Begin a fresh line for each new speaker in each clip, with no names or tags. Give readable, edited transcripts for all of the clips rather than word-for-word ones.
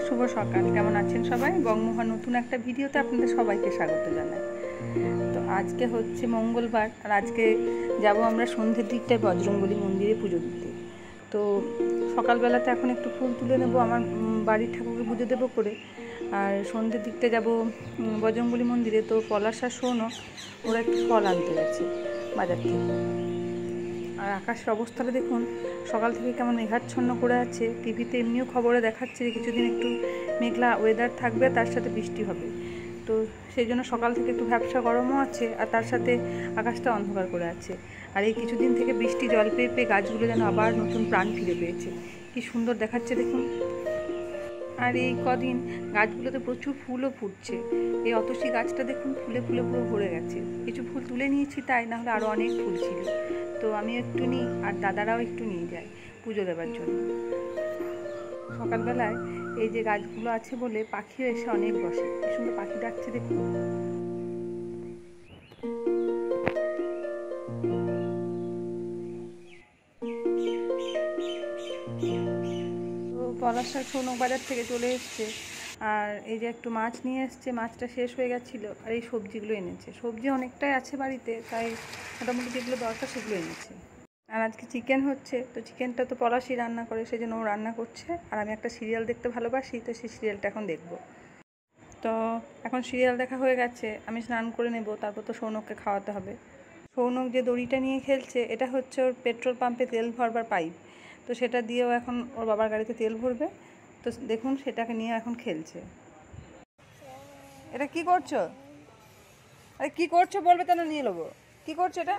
শুভ সকাল। কেমন আছেন সবাই? বঙ্গমোহন নতুন একটা ভিডিওতে আপনাদের সবাইকে স্বাগত জানাই। তো আজকে হচ্ছে মঙ্গলবার, আর আজকে যাব আমরা সন্ধ্যের দিকটায় বজরংবলী মন্দিরে পুজো দিতে। তো সকালবেলাতে এখন একটু ফুল তুলে নেব আমার বাড়ির ঠাকুরকে পুজো দেবো করে, আর সন্ধ্যের দিকটা যাব বজরংবলী মন্দিরে। তো পলাশ আর সৌনক ওরা একটু ফল আনতে গেছে বাজার থেকে। আর আকাশের অবস্থাটা দেখুন, সকাল থেকে কেমন মেঘাচ্ছন্ন করে আছে। টিভিতে এমনিও খবরে দেখাচ্ছে যে কিছুদিন একটু মেঘলা ওয়েদার থাকবে, তার সাথে বৃষ্টি হবে। তো সেই জন্য সকাল থেকে একটু ভ্যাপসা গরমও আছে, আর তার সাথে আকাশটা অন্ধকার করে আছে। আর এই কিছুদিন থেকে বৃষ্টি জল পেয়ে পেয়ে গাছগুলো যেন আবার নতুন প্রাণ ফিরে পেয়েছে। কি সুন্দর দেখাচ্ছে দেখুন। আর এই কদিন গাছগুলোতে প্রচুর ফুলও ফুটছে। এই অতসী গাছটা দেখুন ফুলে ফুলে পুরো ভরে গেছে। কিছু ফুল তুলে নিয়েছি, তাই না হলে আরও অনেক ফুল ছিল। তো আমি একটু নিই, আর দাদারাও একটু নিয়ে যায় পুজো দেওয়ার জন্য। সকালবেলায় এই যে গাছগুলো আছে বলে পাখিও এসে অনেক বসে। কি সুন্দর পাখি ডাকছে দেখুন। তো পলাশার সৌনক বাজার থেকে চলে এসছে, আর এই যে একটু মাছ নিয়ে এসছে। মাছটা শেষ হয়ে গেছিলো, আর এই সবজিগুলো এনেছে। সবজি অনেকটাই আছে বাড়িতে, তাই মোটামুটি যেগুলো দরকার সেগুলো এনেছে। আর আজকে চিকেন হচ্ছে, তো চিকেনটা তো পলাশই রান্না করে, সেই জন্য ও রান্না করছে। আর আমি একটা সিরিয়াল দেখতে ভালোবাসি, তো সেই সিরিয়ালটা এখন দেখবো। তো এখন সিরিয়াল দেখা হয়ে গেছে, আমি স্নান করে নেব, তারপর তো সৌনককে খাওয়াতে হবে। সৌনক যে দড়িটা নিয়ে খেলছে, এটা হচ্ছে ওর পেট্রোল পাম্পে তেল ভরবার পাইপ। তো সেটা দিয়েও এখন ওর বাবার গাড়িতে তেল ভরবে। তো দেখুন সেটাকে নিয়ে এখন খেলছে। এটা কি করছো? আরে কি করছো বলবে, তো নিয়ে নেবো। কি করছো এটা?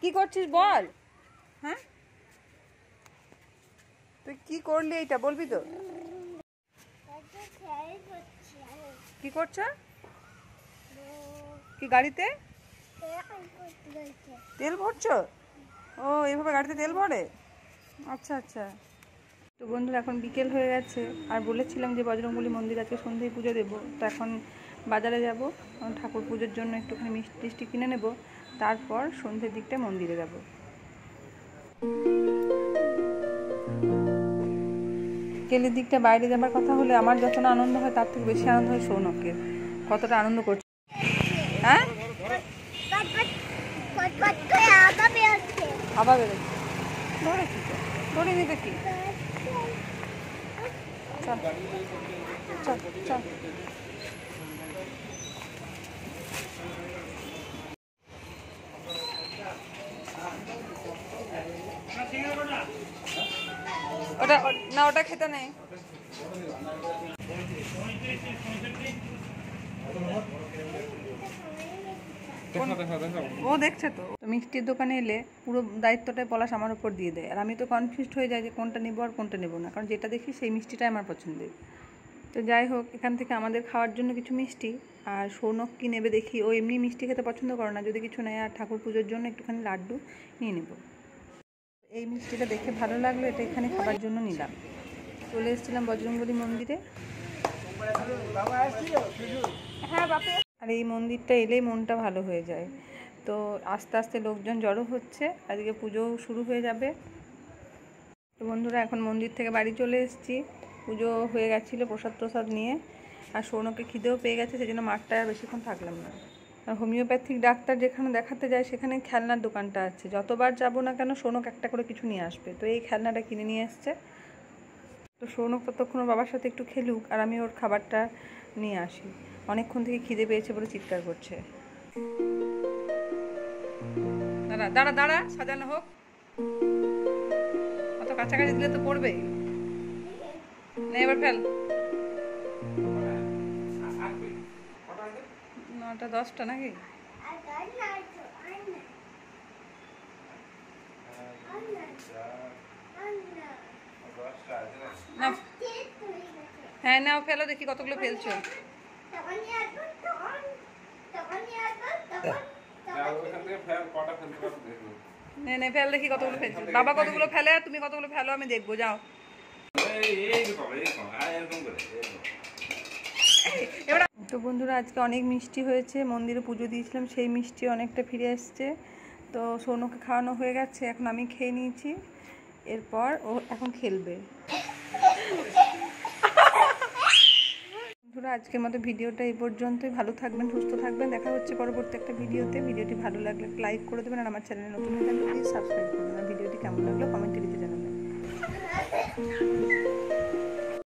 কি করছিস বল? হ্যাঁ, তুই কি করলি এইটা বলবি তো? কি করছো? কি গাড়িতে তেল ভরছো? ও, এইভাবে গাড়িতে তেল ভরে? আচ্ছা আচ্ছা। তো বন্ধুরা, এখন বিকেল হয়ে গেছে, আর বলেছিলাম যে বজরংবলী মন্দির আজকে সন্ধ্যায় পুজো দেবো। তো এখন বাজারে যাব, ঠাকুর পুজোর জন্য একটুখানি মিষ্টি টিষ্টি কিনে নেব, তারপর সন্ধ্যের দিকটা মন্দিরে যাব। বিকেলের দিকটা বাইরে যাবার কথা হলে আমার যত না আনন্দ হয়, তার থেকে বেশি আনন্দ হয় সৌনকের। কতটা আনন্দ করছে, হ্যাঁ? আবার বেরোচ্ছে, ধরেছি তো, ধরে নিতে কি। চল চল চল। ওটা না, ওটা খেতে নেই। ও দেখছে তো। মিষ্টির দোকানে এলে পুরো দায়িত্বটাই পলাশ আমার উপর দিয়ে দেয়, আর আমি তো কনফিউজড হয়ে যাই যে কোনটা নেবো আর কোনটা নেবো না, কারণ যেটা দেখি সেই মিষ্টিটাই আমার পছন্দের। তো যাই হোক, এখান থেকে আমাদের খাওয়ার জন্য কিছু মিষ্টি, আর সৌনক কি নেবে দেখি। ও এমনি মিষ্টি খেতে পছন্দ করে না, যদি কিছু নেয়, আর ঠাকুর পুজোর জন্য একটুখানি লাড্ডু নিয়ে নেব। এই মিষ্টিটা দেখে ভালো লাগলো, এটা এখানে খাবার জন্য নিলাম। চলে এসেছিলাম বজরংবলী মন্দিরে। হ্যাঁ বাপে। আর এই মন্দিরটা এলেই মনটা ভালো হয়ে যায়। তো আস্তে আস্তে লোকজন জড়ো হচ্ছে, আজকে পুজোও শুরু হয়ে যাবে। তো বন্ধুরা, এখন মন্দির থেকে বাড়ি চলে এসেছি। পুজো হয়ে গেছিলো প্রসাদ প্রসাদ নিয়ে, আর সৌনকে খিদেও পেয়ে গেছে, সেই জন্য মাঠটায় আর বেশিক্ষণ থাকলাম না। আর হোমিওপ্যাথিক ডাক্তার যেখানে দেখাতে যায়, সেখানে খেলনার দোকানটা আছে। যতবার যাবো না কেন, সৌনক একটা করে কিছু নিয়ে আসবে। তো এই খেলনাটা কিনে নিয়ে এসছে। তো সৌনক ততক্ষণ ওর বাবার সাথে একটু খেলুক, আর আমি ওর খাবারটা নিয়ে আসি। অনেকক্ষণ থেকে খিদে পেয়েছে বলে চিৎকার করছে। দাঁড়া দাঁড়া দাঁড়া, সাজানো হোক। অত কাছাকাছি দিলে তো পড়বে না। এবার ফেল। 9টা 10টা নাকি? হ্যাঁ নাও, ফেলো দেখি কতগুলো ফেলছো। ফেল দেখি কতগুলো ফেলছো। বাবা কতগুলো ফেলে আর তুমি কতগুলো ফেলো, আমি দেখবো। যাও। তো বন্ধুরা, আজকে অনেক মিষ্টি হয়েছে। মন্দিরে পুজো দিয়েছিলাম, সেই মিষ্টি অনেকটা ফিরে এসছে। তো সৌনকে খাওয়ানো হয়ে গেছে, এখন আমি খেয়ে নিয়েছি। এরপর ও এখন খেলবে। বন্ধুরা, আজকের মতো ভিডিওটা এই পর্যন্তই। ভালো থাকবেন, সুস্থ থাকবেন। দেখা হচ্ছে পরবর্তী একটা ভিডিওতে। ভিডিওটি ভালো লাগলে লাইক করে দেবেন, আর আমার চ্যানেলে নতুন হয়ে থাকলে প্লিজ সাবস্ক্রাইব করবেন। আর ভিডিওটি কেমন লাগলো কমেন্টে লিখে জানাবেন।